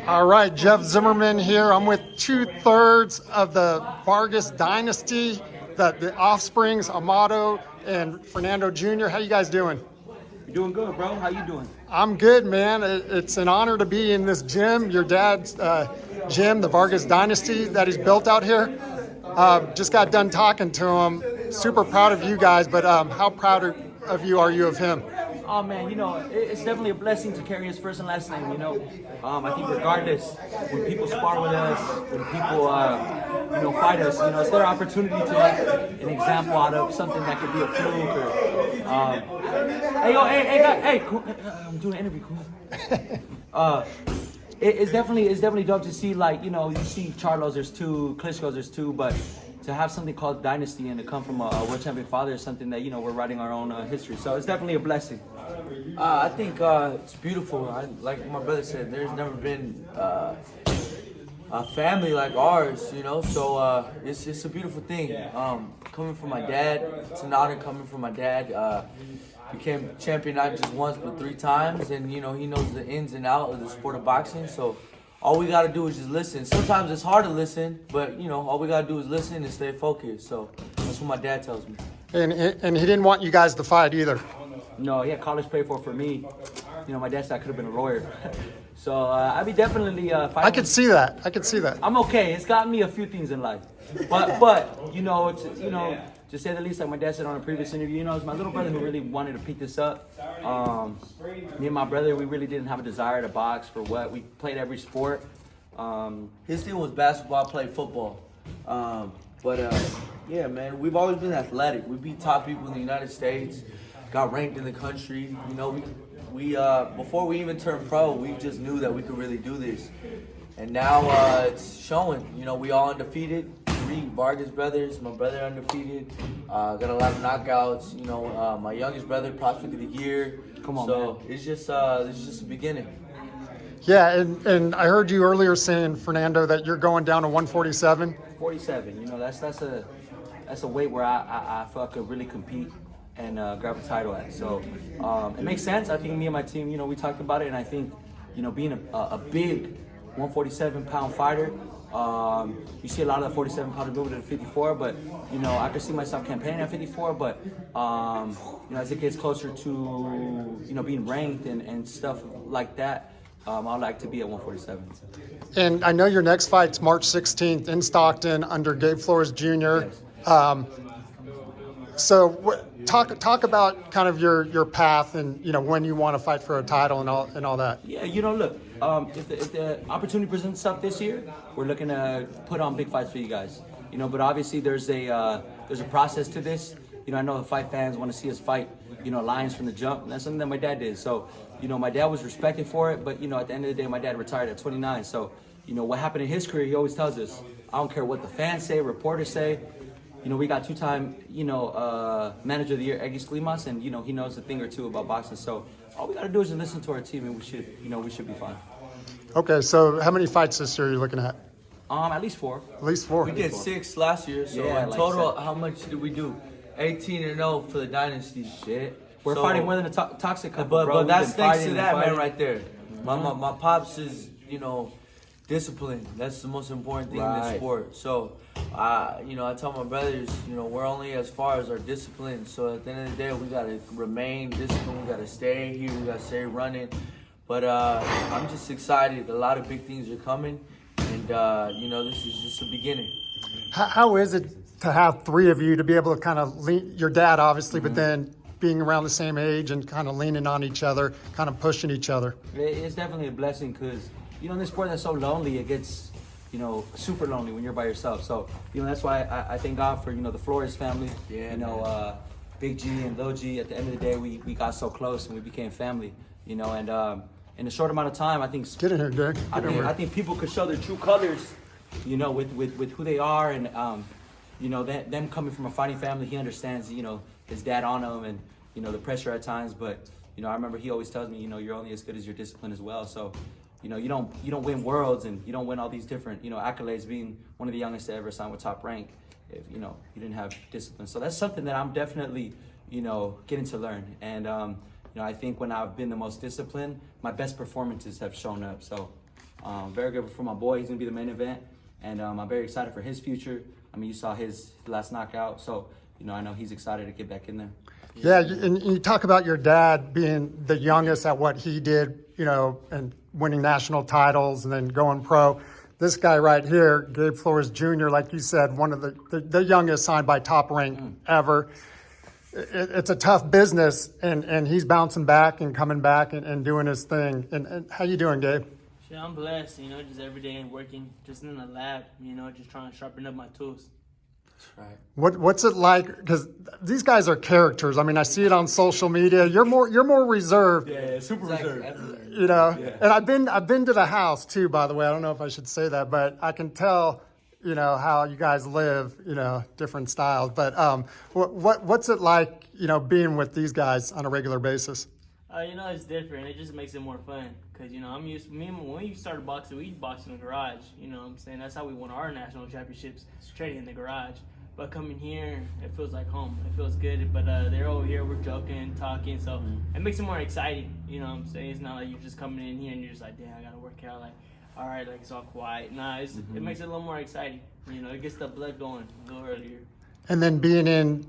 All right, Jeff Zimmerman here. I'm with 2/3 of the Vargas Dynasty, the offsprings, Amado and Fernando Jr. How you guys doing? Doing good, bro. How you doing? I'm good, man. It's an honor to be in this gym, your dad's gym, the Vargas Dynasty that he's built out here. Just got done talking to him. Super proud of you guys, but how proud of you are you of him? Oh man, it's definitely a blessing to carry his first and last name. I think regardless, when people spar with us, when people fight us, it's their opportunity to make an example out of something that could be a fluke or. Hey, cool. I'm doing an interview. Cool. It's definitely dope to see, you see Charlos, there's two, Klitschko's, there's two, but to have something called Dynasty and to come from a world champion father is something that, we're writing our own history. So it's definitely a blessing. I think it's beautiful. Like my brother said, there's never been a family like ours, so it's a beautiful thing. Coming from my dad, it's an honor coming from my dad. Became champion not just once but 3 times, and he knows the ins and outs of the sport of boxing. So all we gotta do is just listen. Sometimes it's hard to listen, but all we gotta do is listen and stay focused. So that's what my dad tells me. And he didn't want you guys to fight either. No, he had college paid for me. My dad said I could have been a lawyer. So I'd be definitely fighting. I could see that. I'm okay. It's got me a few things in life, but to say the least, like my dad said on a previous interview, it's my little brother who really wanted to pick this up. Me and my brother, we really didn't have a desire to box for what we played every sport. His thing was basketball, I played football. Yeah, man, we've always been athletic. We beat top people in the United States, got ranked in the country. We before we even turned pro, we just knew that we could really do this. And now it's showing. We all undefeated. 3 Vargas brothers, my brother undefeated. Got a lot of knockouts. My youngest brother, prospect of the year. Come on, so man. it's just the beginning. Yeah, and I heard you earlier saying, Fernando, that you're going down to 147. 47. That's a weight where I feel I could really compete and grab a title at. So it makes sense. I think me and my team, we talked about it, and I think, being a big 147-pound fighter, you see a lot of the 47-pounders moving to the 54, but I could see myself campaigning at 54. But as it gets closer to being ranked and stuff like that, I'd like to be at 147. And I know your next fight's March 16th in Stockton under Gabe Flores Jr. Yes. So talk about kind of your path and when you want to fight for a title and all that. Yeah, look, if the opportunity presents itself this year, we're looking to put on big fights for you guys. But obviously there's a process to this. I know the fight fans want to see us fight, lions from the jump. And that's something that my dad did. So, my dad was respected for it, but at the end of the day, my dad retired at 29. So, what happened in his career, he always tells us, I don't care what the fans say, reporters say. We got 2-time, manager of the year, Eggy Sklimas, and he knows a thing or two about boxing. So all we got to do is listen to our team, and we should be fine. Okay, so how many fights this year are you looking at? At least 4. At least 4. We did 6 last year, so in total, how much did we do? 18-0 for the Dynasty. Shit. We're fighting more than a toxic couple, but bro. But that's thanks to that man right there. My pops is, discipline. That's the most important thing in this sport. So, I tell my brothers, we're only as far as our discipline. So at the end of the day, we gotta remain disciplined. We gotta stay here. We gotta stay running. But I'm just excited. A lot of big things are coming, and this is just the beginning. How is it to have 3 of you to be able to kind of lean, your dad obviously, but then being around the same age and kind of leaning on each other, kind of pushing each other? It's definitely a blessing because, in this sport that's so lonely, it gets, super lonely when you're by yourself. So, that's why I thank God for, the Flores family. Yeah. Big G and Lil G, at the end of the day, we got so close and we became family, and in a short amount of time, I think... Get in here, Derek. I think people could show their true colors, with who they are, and, them coming from a fighting family, he understands, his dad on him and, the pressure at times, but, I remember he always tells me, you're only as good as your discipline as well, so... you don't win worlds and you don't win all these different, accolades, being one of the youngest to ever sign with Top Rank if, you didn't have discipline. So that's something that I'm definitely, getting to learn. And, I think when I've been the most disciplined, my best performances have shown up. So Very good for my boy. He's gonna be the main event, and I'm very excited for his future. I mean, you saw his last knockout, so I know he's excited to get back in there. Yeah, and you talk about your dad being the youngest at what he did, and winning national titles and then going pro. This guy right here, Gabe Flores Jr., like you said, one of the youngest signed by Top Rank ever. It's a tough business, and he's bouncing back and coming back and doing his thing. And how you doing, Gabe? Shit, I'm blessed, just every day and working, just in the lab, just trying to sharpen up my tools. That's right. What's it like? Because these guys are characters. I mean, I see it on social media. You're more reserved. Yeah, super reserved. And I've been to the house too. By the way, I don't know if I should say that, but I can tell, how you guys live. Different styles. But what's it like, being with these guys on a regular basis? It's different. It just makes it more fun. Because, when we started boxing, we boxed in the garage. You know what I'm saying? That's how we won our national championships, training in the garage. But coming here, it feels like home. It feels good. But they're over here, we're joking, talking. So it makes it more exciting. You know what I'm saying? It's not like you're just coming in here and you're just like, damn, I got to work out. Like, all right, like it's all quiet. Nah, it makes it a little more exciting. It gets the blood going a little earlier. And then being in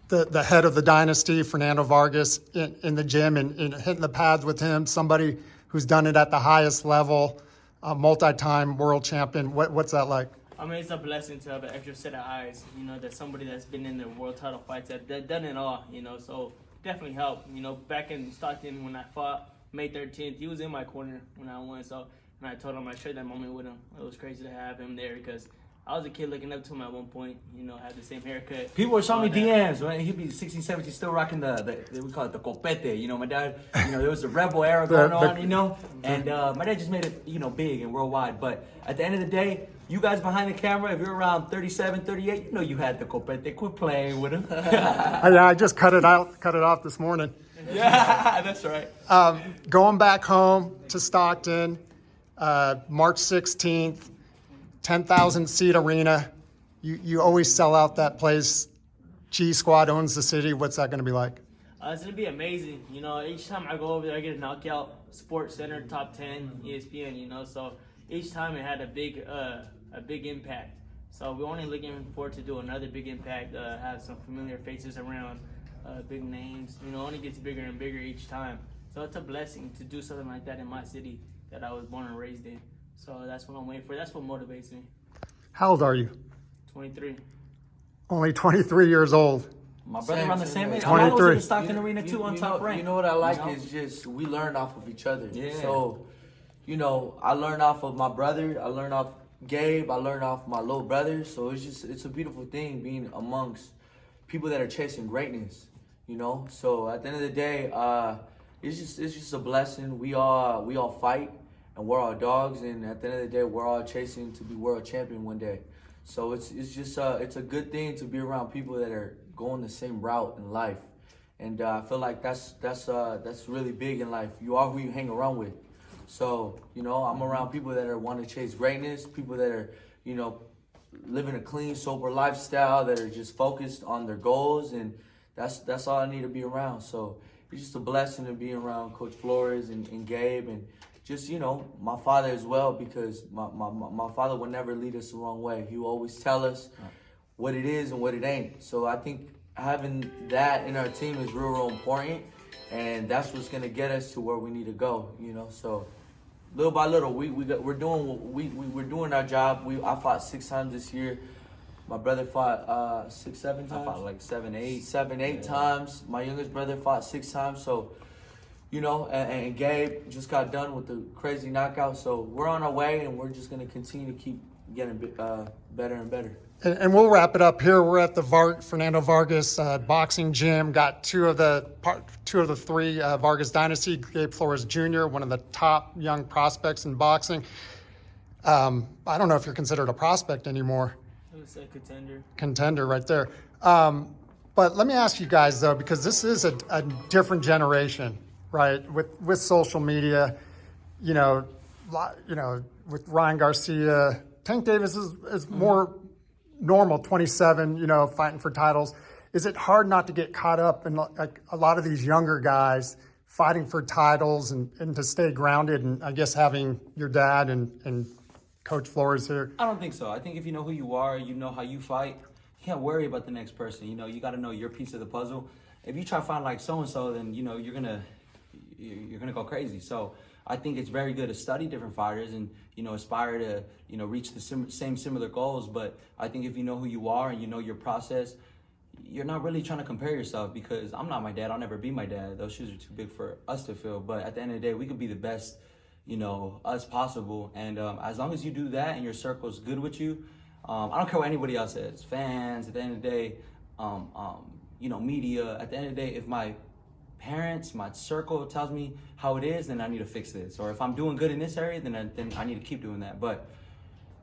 the head of the Dynasty, Fernando Vargas, in the gym and hitting the pads with him, somebody who's done it at the highest level, a multi-time world champion. What's that like? I mean, it's a blessing to have an extra set of eyes, that somebody that's been in the world title fights, that done it all, so definitely helped. Back in Stockton when I fought May 13th, he was in my corner when I won, so when I told him I shared that moment with him, it was crazy to have him there because I was a kid looking up to him at one point, had the same haircut. People were showing me DMs when he'd be 16, 17, still rocking the we call it the copete. My dad, there was a rebel era going on, and my dad just made it, big and worldwide. But at the end of the day, you guys behind the camera, if you're around 37, 38, you had the copete. Quit playing with him. I just cut it off this morning. Yeah, that's right. Going back home to Stockton, March 16th, 10,000 seat arena. You always sell out that place. G Squad owns the city. What's that going to be like? It's going to be amazing. Each time I go over there, I get a knockout. Sports Center, top 10, ESPN, so each time it had a big impact. So we're only looking forward to do another big impact, have some familiar faces around, big names. Only gets bigger and bigger each time. So it's a blessing to do something like that in my city that I was born and raised in. So that's what I'm waiting for. That's what motivates me. How old are you? 23. Only 23 years old. My brother around the same age. 23. I was in the Stockton Arena too on Top Rank. You know what I like is just we learn off of each other. Yeah. So, I learned off of my brother. I learned off Gabe. I learned off my little brother. So it's a beautiful thing being amongst people that are chasing greatness. So at the end of the day, it's just a blessing. We all fight. And we're all dogs, and at the end of the day, we're all chasing to be world champion one day. So it's just it's a good thing to be around people that are going the same route in life, and I feel like that's really big in life. You are who you hang around with. So I'm around people that want to chase greatness, people that are living a clean, sober lifestyle, that are just focused on their goals, and that's all I need to be around. So it's just a blessing to be around Coach Flores and Gabe and. Just, my father as well, because my father would never lead us the wrong way. He will always tell us what it is and what it ain't. So I think having that in our team is real important, and that's what's going to get us to where we need to go, So little by little, we're doing our job. I fought 6 times this year. My brother fought 6, 7 times. I fought like 7, 8. 7, 8 times. My youngest brother fought 6 times. So. And Gabe just got done with the crazy knockout. So we're on our way, and we're just going to continue to keep getting better and better. And we'll wrap it up here. We're at the Fernando Vargas boxing gym. Got two of the 3 Vargas Dynasty. Gabe Flores Jr., one of the top young prospects in boxing. I don't know if you're considered a prospect anymore. I would say contender. Contender right there. But let me ask you guys, though, because this is a different generation. Right, with social media, with Ryan Garcia, Tank Davis is more normal, 27, fighting for titles. Is it hard not to get caught up in like a lot of these younger guys fighting for titles and to stay grounded, and I guess having your dad and Coach Flores here? I don't think so. I think if you know who you are, you know how you fight, you can't worry about the next person. You know, you got to know your piece of the puzzle. If you try to find like so-and-so, then, you know, you're gonna go crazy. So I think it's very good to study different fighters and, you know, aspire to, you know, reach the same similar goals. But I think if you know who you are and you know your process, you're not really trying to compare yourself, because I'm not my dad. I'll never be my dad. Those shoes are too big for us to fill. But at the end of the day, we could be the best, you know, us possible. And as long as you do that and your circle's good with you, I don't care what anybody else says. Fans, at the end of the day, you know, media. At the end of the day, if my parents, my circle tells me how it is, then I need to fix this. Or if I'm doing good in this area, then I need to keep doing that. But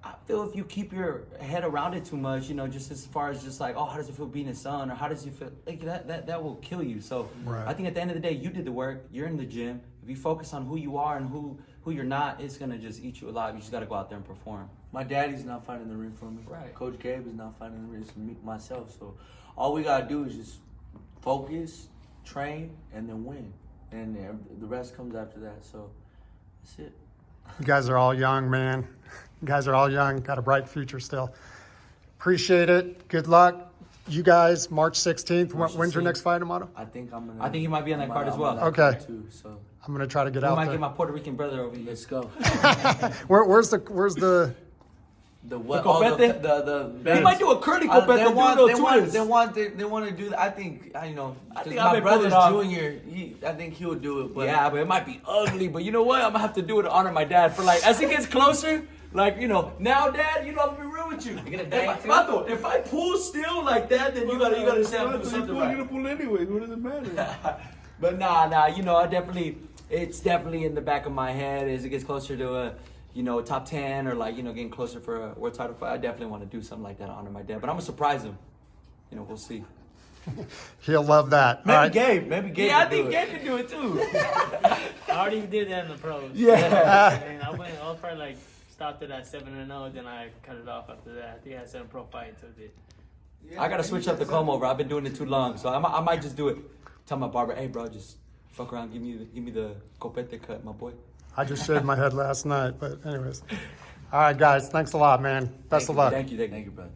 I feel if you keep your head around it too much, you know, just as far as just like, oh, how does it feel being a son, or how does it feel, like that will kill you. So Right. I think at the end of the day, you did the work. You're in the gym. If you focus on who you are and who you're not, it's gonna just eat you alive. You just gotta go out there and perform. My daddy's not fighting the ring for me. Right. Coach Gabe is not fighting the ring. It's me, myself. So all we gotta do is just focus, train, and then win. And the rest comes after that. So that's it. You guys are all young, man. You guys are all young, got a bright future still. Appreciate it. Good luck. You guys, March 16th. When's your next fight, Amado? I think he might be on that card as well. Okay. Too, so I'm gonna try to get I out might there. get my Puerto Rican brother over here. let's go. Where's the The what? The Oh, copete? the He might do a curly Uh, copete. they want to do that. I think I think my I may pull brother's it off. junior. I think he'll do it. But Yeah, but it might be ugly. But you know what? I'm gonna have to do it to honor my dad. For like, as he gets closer, like, you know, now, Dad, you know, I'm gonna be real with you. If I pull still like that, then you gotta say I'm doing something You're gonna right. pull anyway. What does it matter? But nah, you know, it's definitely in the back of my head as it gets closer to a, you know, top 10 or like, you know, getting closer for a world title fight. I definitely want to do something like that to honor my dad. But I'm gonna surprise him. You know, we'll see. He'll love that. maybe All right. Gabe. Maybe Gabe. Yeah, I will do think it. Gabe can do it too. I already did that in the pros. Yeah. And I was probably like stopped it at 7-0, then I cut it off after that. I think I had 7 pro fights with it. I gotta switch up the comb over. I've been doing it too long, so I might just do it. Tell my barber, hey bro, just fuck around, give me the copete cut, my boy. I just shaved my head last night, but anyways. All right, guys. Thanks a lot, man. Best of luck. Thank you. Thank you, brother.